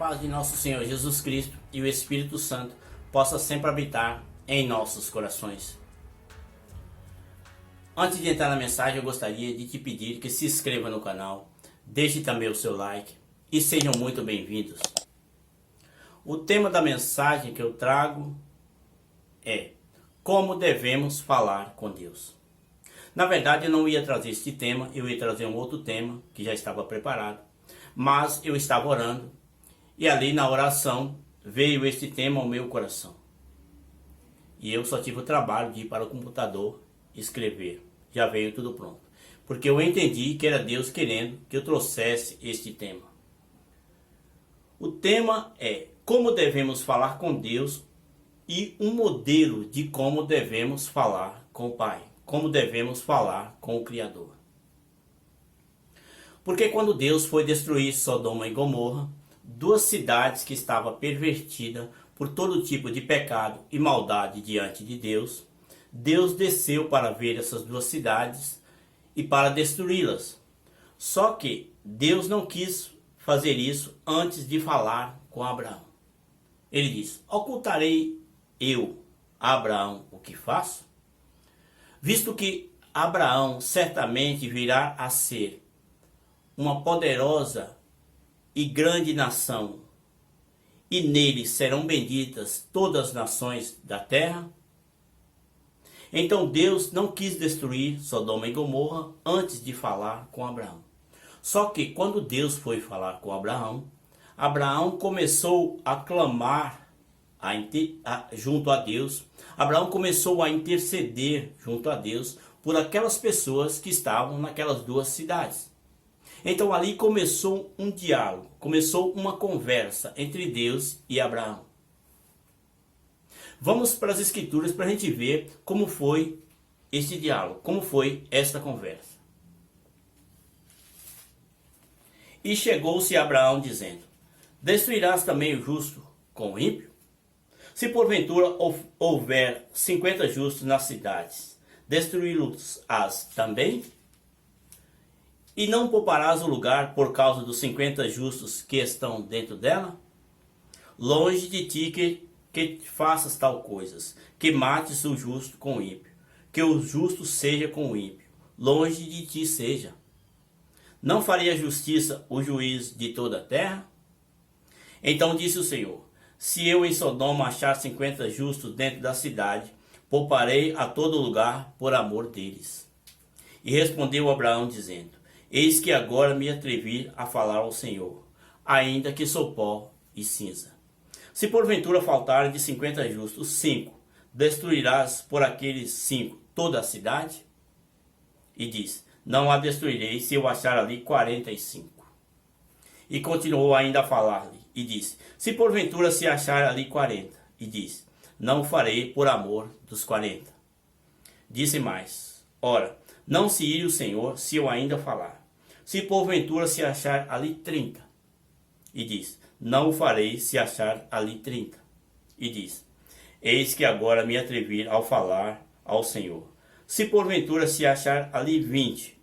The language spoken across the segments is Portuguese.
paz de nosso Senhor Jesus Cristo e o Espírito Santo possa sempre habitar em nossos corações. Antes de entrar na mensagem, eu gostaria de te pedir que se inscreva no canal, deixe também o seu like e sejam muito bem-vindos. O tema da mensagem que eu trago é como devemos falar com Deus. Na verdade, eu não ia trazer este tema, eu ia trazer um outro tema que já estava preparado, mas eu estava orando e ali na oração veio este tema ao meu coração. E eu só tive o trabalho de ir para o computador e escrever. Já veio tudo pronto. Porque eu entendi que era Deus querendo que eu trouxesse este tema. O tema é como devemos falar com Deus e um modelo de como devemos falar com o Pai. Como devemos falar com o Criador. Porque quando Deus foi destruir Sodoma e Gomorra, duas cidades que estavam pervertidas por todo tipo de pecado e maldade diante de Deus, Deus desceu para ver essas duas cidades e para destruí-las. Só que Deus não quis fazer isso antes de falar com Abraão. Ele diz: ocultarei eu a Abraão o que faço? Visto que Abraão certamente virá a ser uma poderosa e grande nação, e nele serão benditas todas as nações da terra. Então Deus não quis destruir Sodoma e Gomorra antes de falar com Abraão. Só que quando Deus foi falar com Abraão, Abraão começou a clamar junto a Deus. Abraão começou a interceder junto a Deus por aquelas pessoas que estavam naquelas duas cidades. Então ali começou um diálogo, começou uma conversa entre Deus e Abraão. Vamos para as Escrituras para a gente ver como foi este diálogo, como foi esta conversa. E chegou-se a Abraão dizendo: destruirás também o justo com o ímpio? Se porventura houver 50 justos nas cidades, destruí-los-ás também? E não pouparás o lugar por causa dos 50 justos que estão dentro dela? Longe de ti que faças tal coisas, que mates o justo com o ímpio, que o justo seja com o ímpio, longe de ti seja. Não faria justiça o juiz de toda a terra? Então disse o Senhor: se eu em Sodoma achar 50 justos dentro da cidade, pouparei a todo lugar por amor deles. E respondeu Abraão dizendo: eis que agora me atrevi a falar ao Senhor, ainda que sou pó e cinza. Se porventura faltarem de 50 justos 5, destruirás por aqueles 5 toda a cidade? E diz: não a destruirei se eu achar ali 45. E continuou ainda a falar-lhe, e disse: se porventura se achar ali 40, e diz: não o farei por amor dos 40. Disse mais: ora, não se ire o Senhor se eu ainda falar. Se porventura se achar ali 30, e diz: não o farei se achar ali 30. E diz: eis que agora me atrevi ao falar ao Senhor. Se porventura se achar ali 20,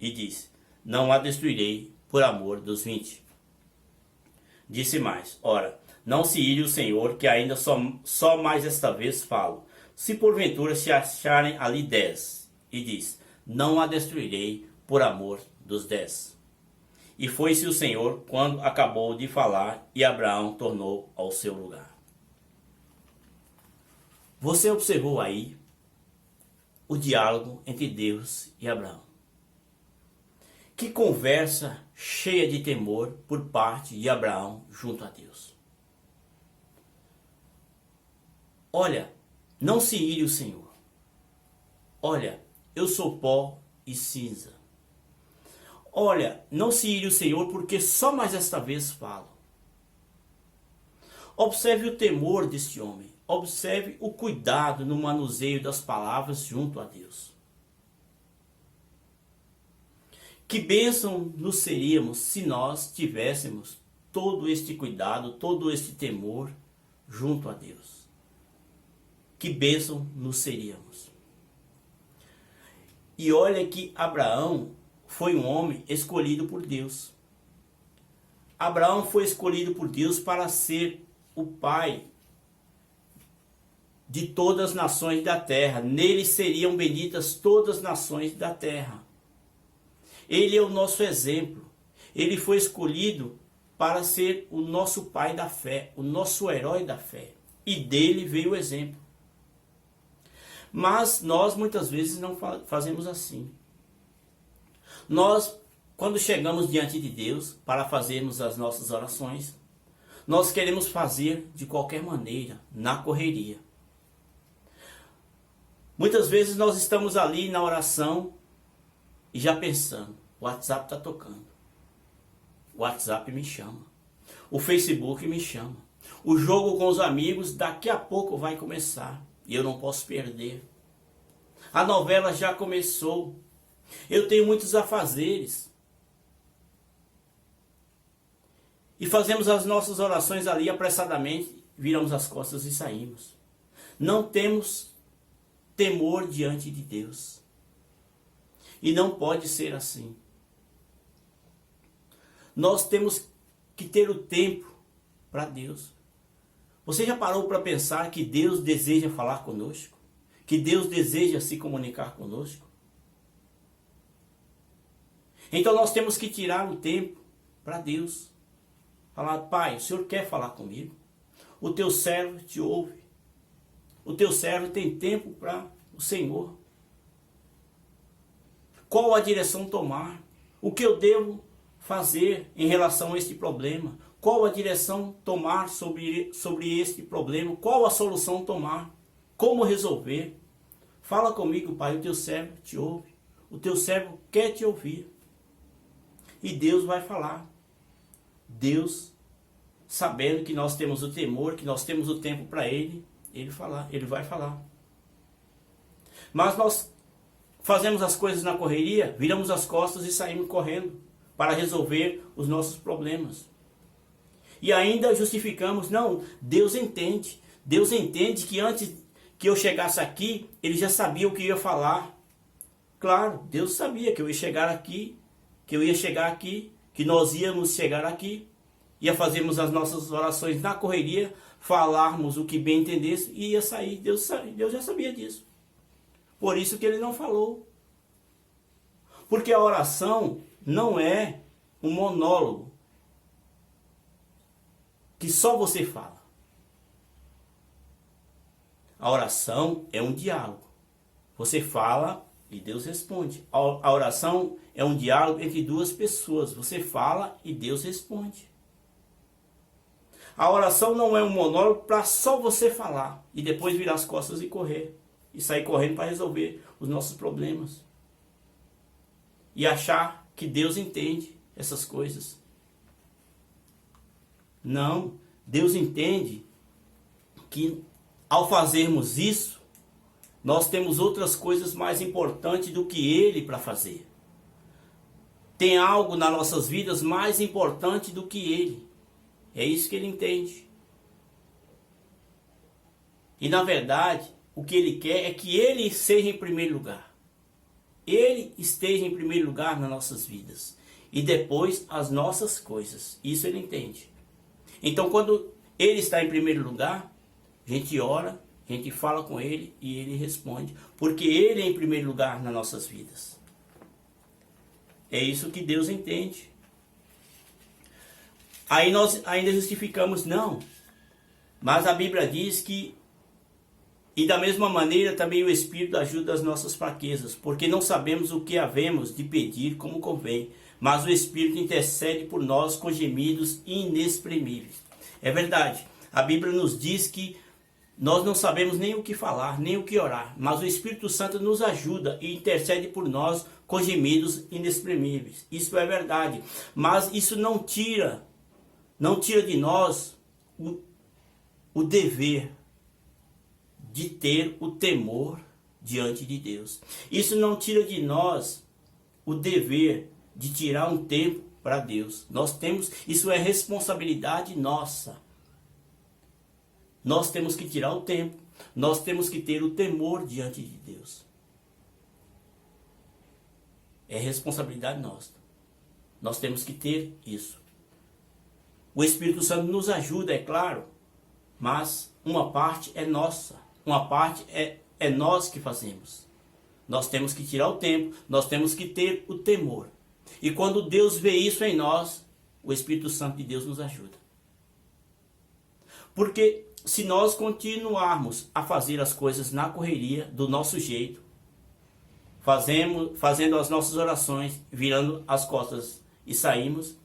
e diz: não a destruirei por amor dos 20. Disse mais: ora, não se ire o Senhor, que ainda só mais esta vez falo. Se porventura se acharem ali 10, e diz: não a destruirei por amor dos 10. E foi-se o Senhor quando acabou de falar, e Abraão tornou ao seu lugar. Você observou aí o diálogo entre Deus e Abraão. Que conversa cheia de temor por parte de Abraão junto a Deus. Olha, não se ire o Senhor. Olha, eu sou pó e cinza. Olha, não se ire o Senhor, porque só mais esta vez falo. Observe o temor deste homem. Observe o cuidado no manuseio das palavras junto a Deus. Que bênção nos seríamos se nós tivéssemos todo este cuidado, todo este temor junto a Deus. Que bênção nos seríamos. E olha que Abraão foi um homem escolhido por Deus. Abraão foi escolhido por Deus para ser o pai de todas as nações da terra. Nele seriam benditas todas as nações da terra. Ele é o nosso exemplo. Ele foi escolhido para ser o nosso pai da fé, o nosso herói da fé. E dele veio o exemplo. Mas nós muitas vezes não fazemos assim. Nós, quando chegamos diante de Deus para fazermos as nossas orações, nós queremos fazer de qualquer maneira, na correria. Muitas vezes nós estamos ali na oração e já pensando, o WhatsApp está tocando. O WhatsApp me chama. O Facebook me chama. O jogo com os amigos daqui a pouco vai começar e eu não posso perder. A novela já começou. Eu tenho muitos afazeres. E fazemos as nossas orações ali apressadamente, viramos as costas e saímos. Não temos temor diante de Deus. E não pode ser assim. Nós temos que ter o tempo para Deus. Você já parou para pensar que Deus deseja falar conosco? Que Deus deseja se comunicar conosco? Então nós temos que tirar o tempo para Deus. Falar, Pai, o Senhor quer falar comigo? O teu servo te ouve. O teu servo tem tempo para o Senhor. Qual a direção tomar? O que eu devo fazer em relação a este problema? Qual a direção tomar sobre este problema? Qual a solução tomar? Como resolver? Fala comigo, Pai, o teu servo te ouve. O teu servo quer te ouvir. E Deus vai falar. Deus, sabendo que nós temos o temor, que nós temos o tempo para Ele vai falar. Mas nós fazemos as coisas na correria, viramos as costas e saímos correndo para resolver os nossos problemas. E ainda justificamos, não, Deus entende. Deus entende que antes que eu chegasse aqui, Ele já sabia o que eu ia falar. Claro, Deus sabia que eu ia chegar aqui, que nós íamos chegar aqui, ia fazermos as nossas orações na correria, falarmos o que bem entendesse e ia sair. Deus já sabia disso. Por isso que Ele não falou. Porque a oração não é um monólogo que só você fala. A oração é um diálogo. Você fala e Deus responde. A oração é um diálogo entre duas pessoas. Você fala e Deus responde. A oração não é um monólogo para só você falar e depois virar as costas e correr. E sair correndo para resolver os nossos problemas. E achar que Deus entende essas coisas. Não, Deus entende que ao fazermos isso, nós temos outras coisas mais importantes do que Ele para fazer. Tem algo nas nossas vidas mais importante do que Ele. É isso que Ele entende. E na verdade, o que Ele quer é que Ele seja em primeiro lugar. Ele esteja em primeiro lugar nas nossas vidas. E depois as nossas coisas. Isso Ele entende. Então quando Ele está em primeiro lugar, a gente ora, a gente fala com Ele e Ele responde. Porque Ele é em primeiro lugar nas nossas vidas. É isso que Deus entende. Aí nós ainda justificamos, não. Mas a Bíblia diz que, e da mesma maneira também o Espírito ajuda as nossas fraquezas, porque não sabemos o que havemos de pedir como convém, mas o Espírito intercede por nós com gemidos inexprimíveis. É verdade, a Bíblia nos diz que nós não sabemos nem o que falar, nem o que orar, mas o Espírito Santo nos ajuda e intercede por nós com gemidos inexprimíveis. Isso é verdade, mas isso não tira de nós o dever de ter o temor diante de Deus. Isso não tira de nós o dever de tirar um tempo para Deus. Isso é responsabilidade nossa. Nós temos que tirar o tempo. Nós temos que ter o temor diante de Deus. É responsabilidade nossa. Nós temos que ter isso. O Espírito Santo nos ajuda, é claro, mas uma parte é nossa, uma parte é nós que fazemos. Nós temos que tirar o tempo, nós temos que ter o temor. E quando Deus vê isso em nós, o Espírito Santo de Deus nos ajuda. Porque se nós continuarmos a fazer as coisas na correria, do nosso jeito, fazendo as nossas orações, virando as costas e saímos,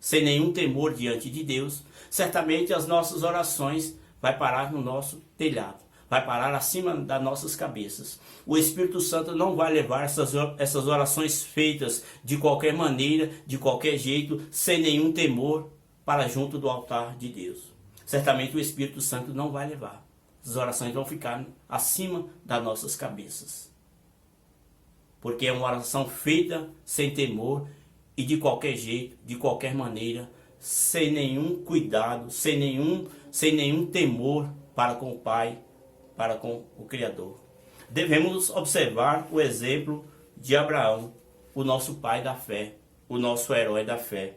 sem nenhum temor diante de Deus, certamente as nossas orações vai parar no nosso telhado, vai parar acima das nossas cabeças. O Espírito Santo não vai levar essas orações feitas de qualquer maneira, de qualquer jeito, sem nenhum temor, para junto do altar de Deus. Certamente o Espírito Santo não vai levar. As orações vão ficar acima das nossas cabeças. Porque é uma oração feita sem temor e de qualquer jeito, de qualquer maneira, sem nenhum cuidado, sem nenhum temor para com o Pai, para com o Criador. Devemos observar o exemplo de Abraão, o nosso pai da fé, o nosso herói da fé,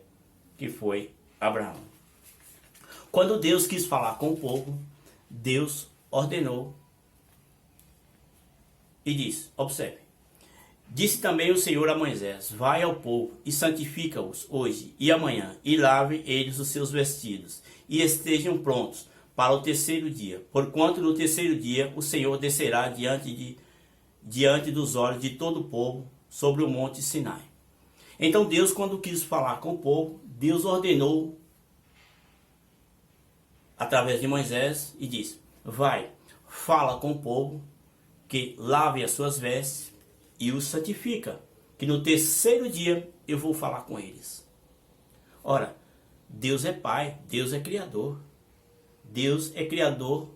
que foi Abraão. Quando Deus quis falar com o povo, Deus ordenou e disse, observe, disse também o Senhor a Moisés, vai ao povo e santifica-os hoje e amanhã, e lave eles os seus vestidos, e estejam prontos para o terceiro dia, porquanto no terceiro dia o Senhor descerá diante dos olhos de todo o povo sobre o monte Sinai. Então Deus, quando quis falar com o povo, Deus ordenou através de Moisés e disse, vai, fala com o povo, que lave as suas vestes e os santifica, que no terceiro dia eu vou falar com eles. Ora, Deus é Pai, Deus é Criador. Deus é Criador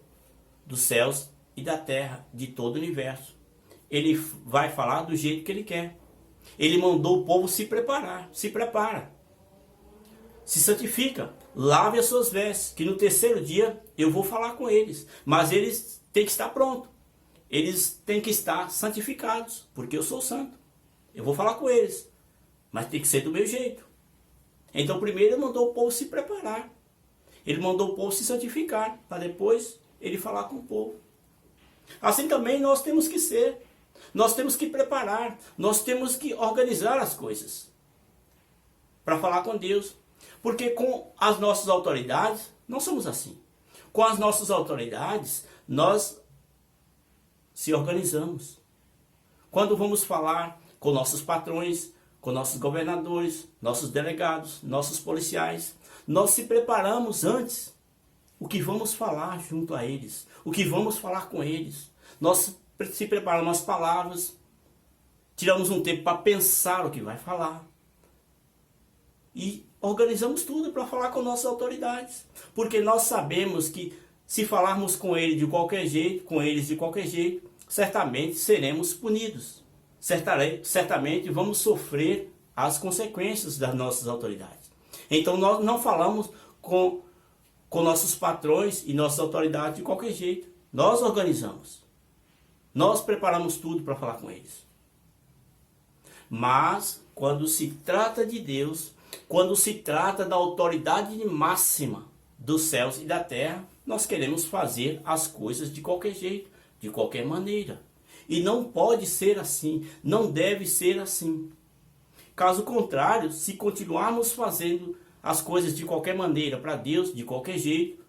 dos céus e da terra, de todo o universo. Ele vai falar do jeito que Ele quer. Ele mandou o povo se preparar, se prepara. Se santifica, lave as suas vestes, que no terceiro dia eu vou falar com eles. Mas eles têm que estar prontos. Eles têm que estar santificados, porque eu sou santo. Eu vou falar com eles, mas tem que ser do meu jeito. Então primeiro ele mandou o povo se preparar. Ele mandou o povo se santificar, para depois ele falar com o povo. Assim também nós temos que ser. Nós temos que preparar. Nós temos que organizar as coisas para falar com Deus. Porque com as nossas autoridades, não somos assim. Com as nossas autoridades, nós se organizamos. Quando vamos falar com nossos patrões, com nossos governadores, nossos delegados, nossos policiais, nós se preparamos antes. O que vamos falar junto a eles, o que vamos falar com eles. Nós se preparamos as palavras, tiramos um tempo para pensar o que vai falar. E organizamos tudo para falar com nossas autoridades. Porque nós sabemos que se falarmos com eles de qualquer jeito, certamente seremos punidos. Certamente vamos sofrer as consequências das nossas autoridades. Então nós não falamos com nossos patrões e nossas autoridades de qualquer jeito. Nós organizamos. Nós preparamos tudo para falar com eles. Mas quando se trata de Deus, quando se trata da autoridade máxima dos céus e da terra, nós queremos fazer as coisas de qualquer jeito, de qualquer maneira. E não pode ser assim, não deve ser assim. Caso contrário, se continuarmos fazendo as coisas de qualquer maneira para Deus, de qualquer jeito,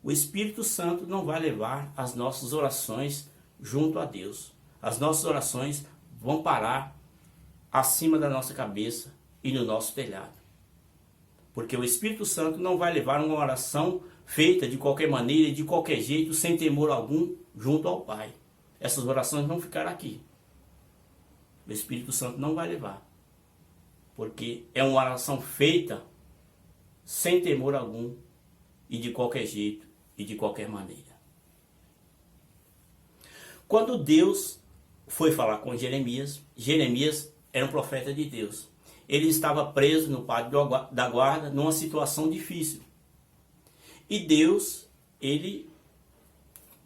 o Espírito Santo não vai levar as nossas orações junto a Deus. As nossas orações vão parar acima da nossa cabeça e no nosso telhado. Porque o Espírito Santo não vai levar uma oração feita de qualquer maneira, de qualquer jeito, sem temor algum, junto ao Pai. Essas orações vão ficar aqui. O Espírito Santo não vai levar. Porque é uma oração feita sem temor algum e de qualquer jeito e de qualquer maneira. Quando Deus foi falar com Jeremias, Jeremias era um profeta de Deus. Ele estava preso no pátio da guarda numa situação difícil. E Deus, ele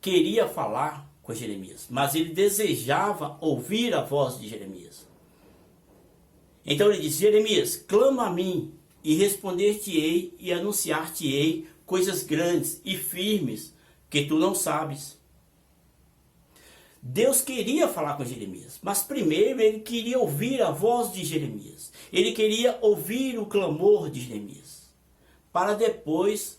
queria falar com Jeremias, mas ele desejava ouvir a voz de Jeremias. Então ele disse, Jeremias, clama a mim e responder-te-ei e anunciar-te-ei coisas grandes e firmes que tu não sabes. Deus queria falar com Jeremias, mas primeiro ele queria ouvir a voz de Jeremias. Ele queria ouvir o clamor de Jeremias, para depois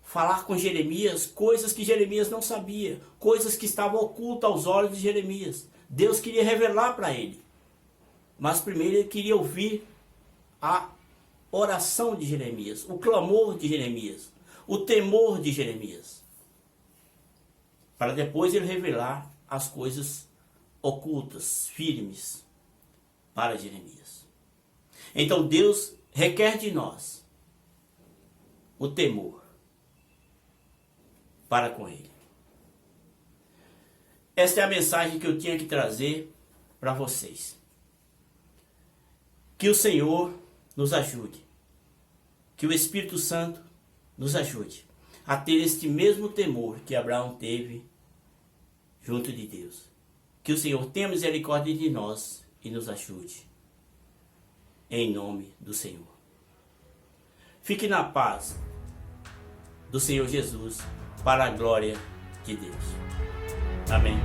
falar com Jeremias coisas que Jeremias não sabia, coisas que estavam ocultas aos olhos de Jeremias. Deus queria revelar para ele, mas primeiro ele queria ouvir a oração de Jeremias, o clamor de Jeremias, o temor de Jeremias, para depois ele revelar as coisas ocultas, firmes, para Jeremias. Então Deus requer de nós o temor para com ele. Esta é a mensagem que eu tinha que trazer para vocês. Que o Senhor nos ajude, que o Espírito Santo nos ajude a ter este mesmo temor que Abraão teve junto de Deus. Que o Senhor tenha misericórdia de nós e nos ajude, em nome do Senhor. Fique na paz do Senhor Jesus, para a glória de Deus. Amém.